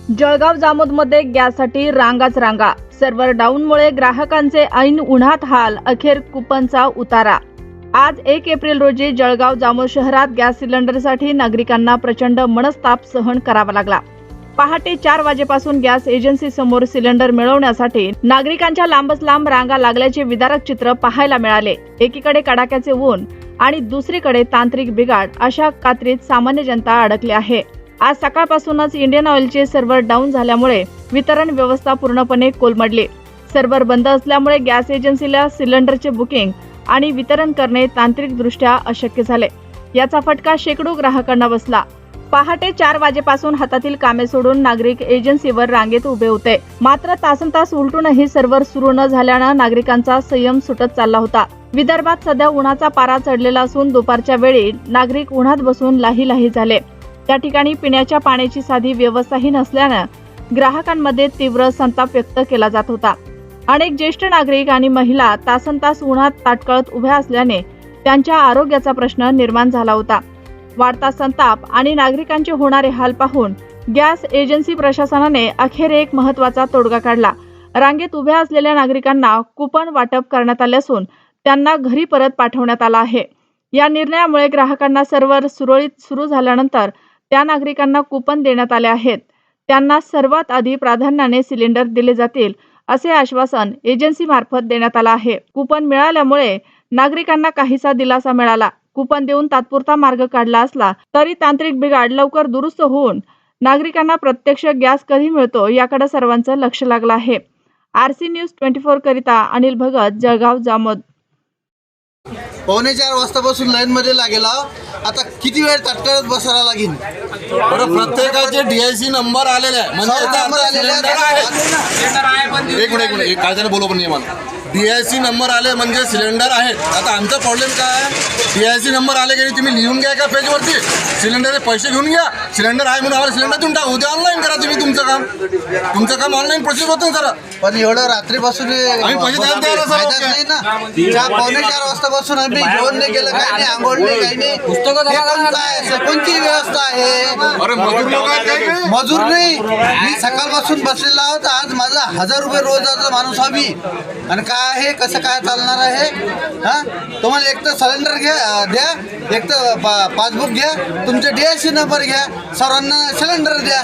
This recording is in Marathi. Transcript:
जळगाव जामोदमध्ये गॅससाठी रांगाच रांगा. सर्व्हर डाऊनमुळे ग्राहकांचे ऐन उन्हात हाल. अखेर कुपनचा उतारा. आज 1 एप्रिल रोजी जळगाव जामोद शहरात गॅस सिलेंडरसाठी नागरिकांना प्रचंड मनस्ताप सहन करावा लागला. पहाटे 4 वाजेपासून गॅस एजन्सी समोर सिलेंडर मिळवण्यासाठी नागरिकांच्या लांबच लांब रांगा लागल्याचे विदारक चित्र पाहायला मिळाले. एकीकडे कडाक्याचे ऊन आणि दुसरीकडे तांत्रिक बिघाड अशा कात्रीत सामान्य जनता अडकली आहे. आज सकाळपासूनच इंडियन ऑइलचे सर्व्हर डाऊन झाल्यामुळे वितरण व्यवस्था पूर्णपणे कोलमडली. सर्व्हर बंद असल्यामुळे गॅस एजन्सीला सिलेंडरचे बुकिंग आणि वितरण करणे तांत्रिकदृष्ट्या अशक्य झाले. याचा फटका शेकडो ग्राहकांना बसला. पहाटे 4 वाजेपासून हातातील कामे सोडून नागरिक एजन्सीवर रांगेत उभे होते. मात्र तासनतास उलटूनही सर्व्हर सुरू न झाल्यानं नागरिकांचा संयम सुटत चालला होता. विदर्भात सध्या उन्हाचा पारा चढलेला असून दुपारच्या वेळी नागरिक उन्हात बसून लाही झाले. त्या ठिकाणी पिण्याच्या पाण्याची साधी व्यवस्थाही नसल्यानं ग्राहकांमध्ये तीव्र संताप व्यक्त केला जात होता. अनेक ज्येष्ठ नागरिक आणि महिला तासनतास उन्हात ताटकळत उभ्या असल्याने त्यांच्या आरोग्याचा प्रश्न निर्माण झाला होता. वाढता संताप आणि नागरिकांचे होणारे हाल पाहून गॅस एजन्सी प्रशासनाने अखेर एक महत्त्वाचा तोडगा काढला. रांगेत उभ्या असलेल्या नागरिकांना कुपन वाटप करण्यात आले असून त्यांना घरी परत पाठवण्यात आला आहे. या निर्णयामुळे ग्राहकांना सर्व्हर सुरळीत सुरू झाल्यानंतर त्या नागरिकांना कुपन देण्यात आले आहेत. त्यांना सर्वात आधी प्राधान्याने सिलेंडर दिले जातील असे आश्वासन एजन्सीमार्फत देण्यात आलं आहे. कुपन मिळाल्यामुळे नागरिकांना काहीसा दिलासा मिळाला. कुपन देऊन तात्पुरता मार्ग काढला असला तरी तांत्रिक बिघाड लवकर दुरुस्त होऊन नागरिकांना प्रत्यक्ष गॅस कधी मिळतो याकडे सर्वांचं लक्ष लागलं आहे. RC न्यूज 24 करिता अनिल भगत, जळगाव जामोद. 3:45 वाजतापासून लाईन मध्ये लागेला. आता किती वेळ ताटकळत बसायला लागेल? प्रत्येकाचे DIC नंबर आलेले आहे. म्हणजे एक मिनिट काय झालं बोलो पण नियमानं. DIC नंबर आले म्हणजे सिलेंडर आहेत. आता आमचा प्रॉब्लेम काय आहे, DIC नंबर आले की तुम्ही लिहून घ्या का पेजवरती, सिलेंडरचे पैसे घेऊन घ्या. सिलेंडर आहे म्हणून आम्हाला सिलेंडर देऊन टाका. उद्या ऑनलाईन करा तुम्ही तुमचं काम ऑनलाईन प्रोसेस होतं सर. पण एवढं रात्रीपासून आम्ही पैसे नाही ना. 4:45 वाजतापासून आम्ही जेवण नाही केलं, काही नाही, आंघोळ नाही, काही नाही. कोणती व्यवस्था आहे? मजूर नाही. मी सकाळपासून बसलेला आहोत. आज माझा 1000 रुपये रोजाचा माणूस आम्ही. आणि काय आहे, कसं काय चालणार आहे? हा, तुम्हाला एक तर सिलेंडर द्या, एक तर पासबुक घ्या, तुमचे DIC नंबर घ्या, सर्वांना सिलेंडर द्या.